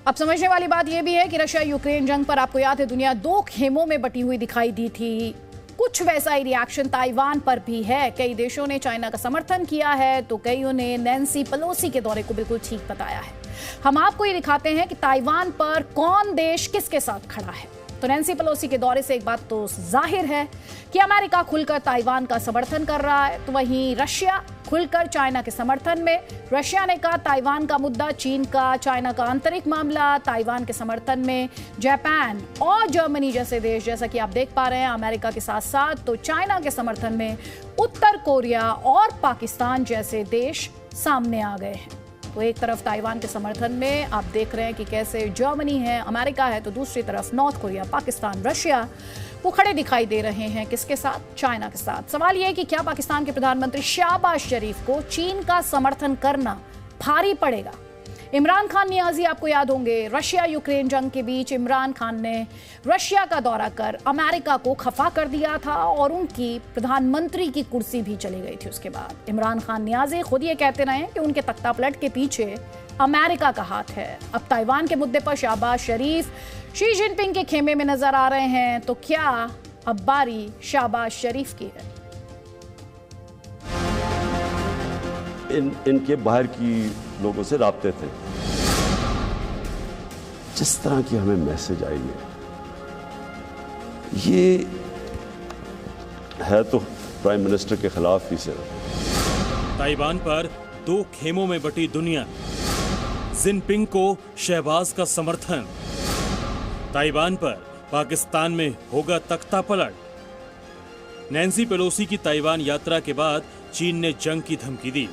अब समझने वाली बात यह भी है कि रशिया यूक्रेन जंग पर आपको याद है दुनिया दो खेमों में बटी हुई दिखाई दी थी। कुछ वैसा ही रिएक्शन ताइवान पर भी है। कई देशों ने चाइना का समर्थन किया है तो कईयों ने नैन्सी पेलोसी के दौरे को बिल्कुल ठीक बताया है। हम आपको ये दिखाते हैं कि ताइवान पर कौन देश किसके साथ खड़ा है। तो नैन्सी पेलोसी के दौरे से एक बात तो जाहिर है कि अमेरिका खुलकर ताइवान का समर्थन कर रहा है, तो वहीं रशिया खुलकर चाइना के समर्थन में। रशिया ने कहा ताइवान का मुद्दा चीन का, चाइना का आंतरिक मामला। ताइवान के समर्थन में जापान और जर्मनी जैसे देश, जैसा कि आप देख पा रहे हैं अमेरिका के साथ साथ, तो चाइना के समर्थन में उत्तर कोरिया और पाकिस्तान जैसे देश सामने आ गए हैं। तो एक तरफ ताइवान के समर्थन में आप देख रहे हैं कि कैसे जर्मनी है, अमेरिका है, तो दूसरी तरफ नॉर्थ कोरिया, पाकिस्तान, रशिया वो खड़े दिखाई दे रहे हैं। किसके साथ? चाइना के साथ। सवाल यह है कि क्या पाकिस्तान के प्रधानमंत्री शहबाज शरीफ को चीन का समर्थन करना भारी पड़ेगा? इमरान खान नियाजी आपको याद होंगे, रशिया यूक्रेन जंग के बीच इमरान खान ने रशिया का दौरा कर अमेरिका को खफा कर दिया था और उनकी प्रधानमंत्री की कुर्सी भी चली गई थी। उसके बाद इमरान खान नियाजी खुद ये कहते रहे कि उनके तख्तापलट के पीछे अमेरिका का हाथ है। अब ताइवान के मुद्दे पर शहबाज शरीफ शी जिनपिंग के खेमे में नजर आ रहे हैं, तो क्या अब बारी शहबाज शरीफ की है? इनके बाहर की लोगों से राब्ते थे। जिस तरह की हमें मैसेज आई है, ये है तो प्राइम मिनिस्टर के खिलाफ ही सिर्फ। ताइवान पर दो खेमों में बटी दुनिया। जिनपिंग को शहबाज का समर्थन। ताइवान पर पाकिस्तान में होगा तख्ता पलट। नैन्सी पेलोसी की ताइवान यात्रा के बाद चीन ने जंग की धमकी दी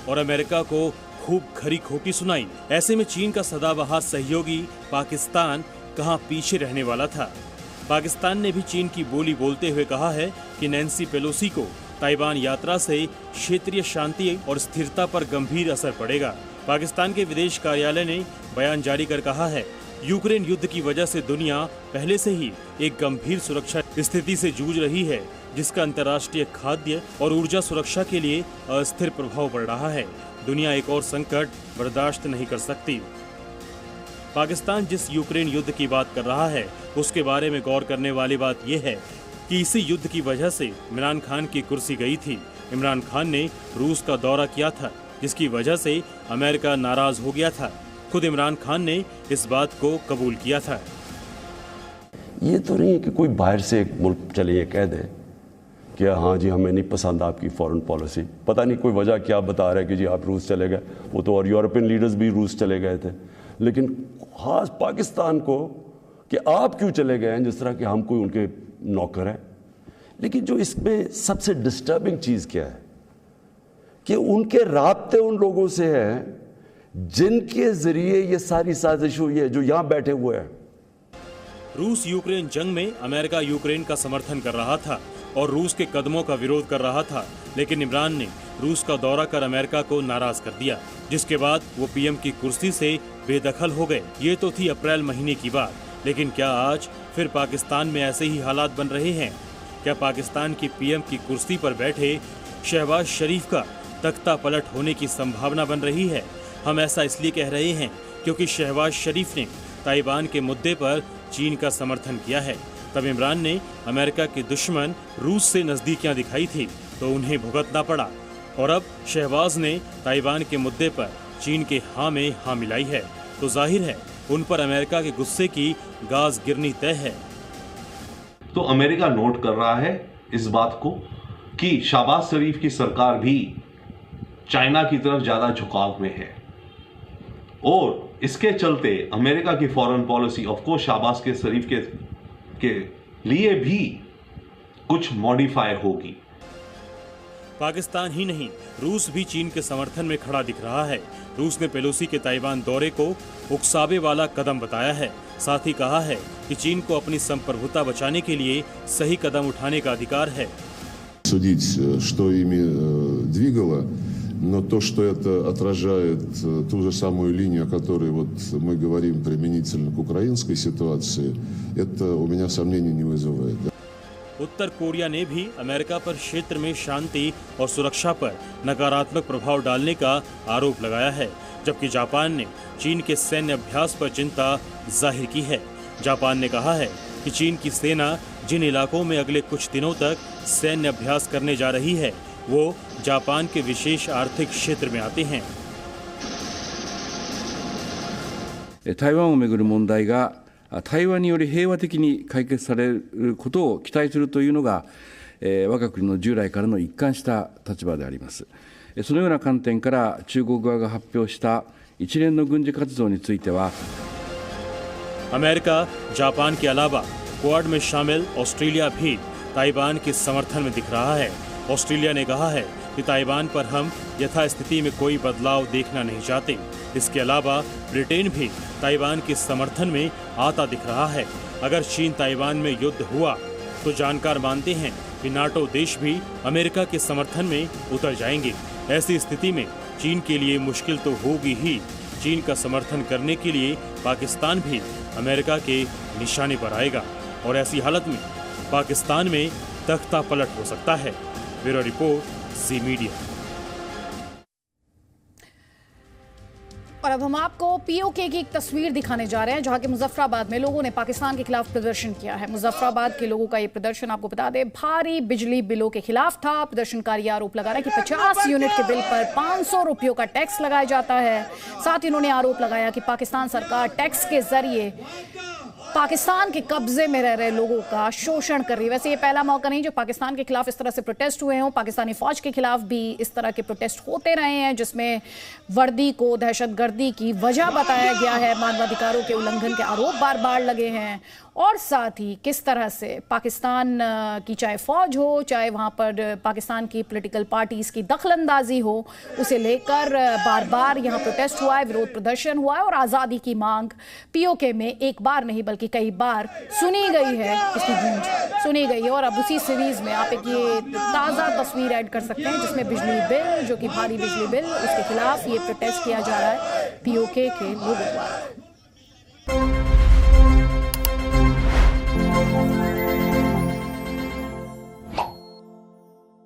और अमेरिका को खूब खरी खोटी सुनाई। ऐसे में चीन का सदाबहार सहयोगी पाकिस्तान कहां पीछे रहने वाला था। पाकिस्तान ने भी चीन की बोली बोलते हुए कहा है कि नैन्सी पेलोसी को ताइवान यात्रा से क्षेत्रीय शांति और स्थिरता पर गंभीर असर पड़ेगा। पाकिस्तान के विदेश कार्यालय ने बयान जारी कर कहा है, यूक्रेन युद्ध की वजह से दुनिया पहले से ही एक गंभीर सुरक्षा स्थिति से जूझ रही है, जिसका अंतर्राष्ट्रीय खाद्य और ऊर्जा सुरक्षा के लिए अस्थिर प्रभाव पड़ रहा है। दुनिया एक और संकट बर्दाश्त नहीं कर सकती। पाकिस्तान जिस यूक्रेन युद्ध की बात कर रहा है, उसके बारे में गौर करने वाली बात यह है कि इसी युद्ध की वजह से इमरान खान की कुर्सी गई थी। इमरान खान ने रूस का दौरा किया था, जिसकी वजह से अमेरिका नाराज हो गया था। खुद इमरान खान ने इस बात को कबूल किया था। ये तो नहीं है कि कोई बाहर से एक मुल्क चले ये कह दे कि हाँ जी हमें नहीं पसंद आपकी फॉरेन पॉलिसी, पता नहीं कोई वजह क्या बता रहा है कि जी आप रूस चले गए। वो तो और यूरोपियन लीडर्स भी रूस चले गए थे, लेकिन खास पाकिस्तान को कि आप क्यों चले गए हैं, जिस तरह कि हम कोई उनके नौकर हैं। लेकिन जो इसमें सबसे डिस्टर्बिंग चीज़ क्या है कि उनके राब्ते उन लोगों से हैं जिनके जरिए ये सारी साजिश हुई है, जो यहां बैठे हुए हैं। रूस यूक्रेन जंग में अमेरिका यूक्रेन का समर्थन कर रहा था और रूस के कदमों का विरोध कर रहा था, लेकिन इमरान ने रूस का दौरा कर अमेरिका को नाराज कर दिया, जिसके बाद वो पीएम की कुर्सी से बेदखल हो गए। ये तो थी अप्रैल महीने की बात, लेकिन क्या आज फिर पाकिस्तान में ऐसे ही हालात बन रहे हैं? क्या पाकिस्तान की पीएम की कुर्सी पर बैठे शहबाज शरीफ का तख्ता पलट होने की संभावना बन रही है? हम ऐसा इसलिए कह रहे हैं क्योंकि शहबाज शरीफ ने ताइवान के मुद्दे पर चीन का समर्थन किया है। तब इमरान ने अमेरिका के दुश्मन रूस से नजदीकियां दिखाई थी तो उन्हें भुगतना पड़ा, और अब शहबाज ने ताइवान के मुद्दे पर चीन के हाँ में हाँ मिलाई है, तो जाहिर है उन पर अमेरिका के गुस्से की गाज गिरनी तय है। तो अमेरिका नोट कर रहा है इस बात को कि शहबाज शरीफ की सरकार भी चाइना की तरफ ज्यादा झुकाव में है, और इसके चलते अमेरिका की foreign policy of course Shehbaz के शरीफ के लिए भी कुछ मॉडिफाई होगी। पाकिस्तान ही नहीं, रूस भी चीन के समर्थन में खड़ा दिख रहा है। रूस ने पेलोसी के ताइवान दौरे को उकसावे वाला कदम बताया है। साथ ही कहा है कि चीन को अपनी संप्रभुता बचाने के लिए सही कदम उठाने का अधिकार है। Судить, что ими двигало, но то, что это отражает ту же самую линию, о которой вот мы говорим применительно к украинской ситуации, это у меня сомнений не вызывает. उत्तर कोरिया ने भी अमेरिका पर क्षेत्र में शांति और सुरक्षा पर नकारात्मक प्रभाव डालने का आरोप लगाया है। जबकि जापान ने चीन के सैन्य अभ्यास पर चिंता जाहिर की है। जापान ने कहा है कि चीन की सेना जिन इलाकों में अगले कुछ दिनों तक सैन्य अभ्यास करने जा रही है वो जापान के विशेष आर्थिक क्षेत्र में आते हैं। 台湾をめぐる問題が対話により平和的に解決されることを期待するというのが、我が国の従来からの一貫した立場であります。そのような観点から中国側が発表した一連の軍事活動については、अमेरिका जापान के अलावा क्वाड में शामिल ऑस्ट्रेलिया भी ताइवान के समर्थन में दिख रहा है। ऑस्ट्रेलिया ने कहा है कि ताइवान पर हम यथास्थिति में कोई बदलाव देखना नहीं चाहते। इसके अलावा ब्रिटेन भी ताइवान के समर्थन में आता दिख रहा है। अगर चीन ताइवान में युद्ध हुआ तो जानकार मानते हैं कि नाटो देश भी अमेरिका के समर्थन में उतर जाएंगे। ऐसी स्थिति में चीन के लिए मुश्किल तो होगी ही। चीन का समर्थन करने के लिए पाकिस्तान भी अमेरिका के निशाने पर आएगा और ऐसी हालत में पाकिस्तान में तख्ता पलट हो सकता है। ब्यूरो रिपोर्ट, जी मीडिया। और अब हम आपको पीओके की एक तस्वीर दिखाने जा रहे हैं जहां के मुजफ्फराबाद में लोगों ने पाकिस्तान के खिलाफ प्रदर्शन किया है। मुजफ्फराबाद के लोगों का ये प्रदर्शन आपको बता दें भारी बिजली बिलों के खिलाफ था। प्रदर्शनकारी आरोप लगा रहे हैं कि 50 यूनिट के बिल पर 500 रुपयों का टैक्स लगाया जाता है। साथ ही उन्होंने आरोप लगाया कि पाकिस्तान सरकार टैक्स के जरिए पाकिस्तान के कब्जे में रह रहे लोगों का शोषण कर रही है। वैसे ये पहला मौका नहीं जो पाकिस्तान के खिलाफ इस तरह से प्रोटेस्ट हुए हों। पाकिस्तानी फौज के खिलाफ भी इस तरह के प्रोटेस्ट होते रहे हैं जिसमें वर्दी को दहशतगर्दी की वजह बताया गया है। मानवाधिकारों के उल्लंघन के आरोप बार बार लगे हैं और साथ ही किस तरह से पाकिस्तान की चाहे फौज हो चाहे वहां पर पाकिस्तान की पॉलिटिकल पार्टीज की दखलंदाजी हो उसे लेकर बार बार यहां प्रोटेस्ट हुआ है, विरोध प्रदर्शन हुआ है और आज़ादी की मांग पीओके में एक बार नहीं बल्कि कई बार सुनी गई है। इसकी गूंज सुनी गई है और अब उसी सीरीज में आप एक ये ताज़ा तस्वीर ऐड कर सकते हैं जिसमें बिजली बिल जो कि भारी बिजली बिल उसके खिलाफ ये प्रोटेस्ट किया जा रहा है पीओके के लोगों द्वारा।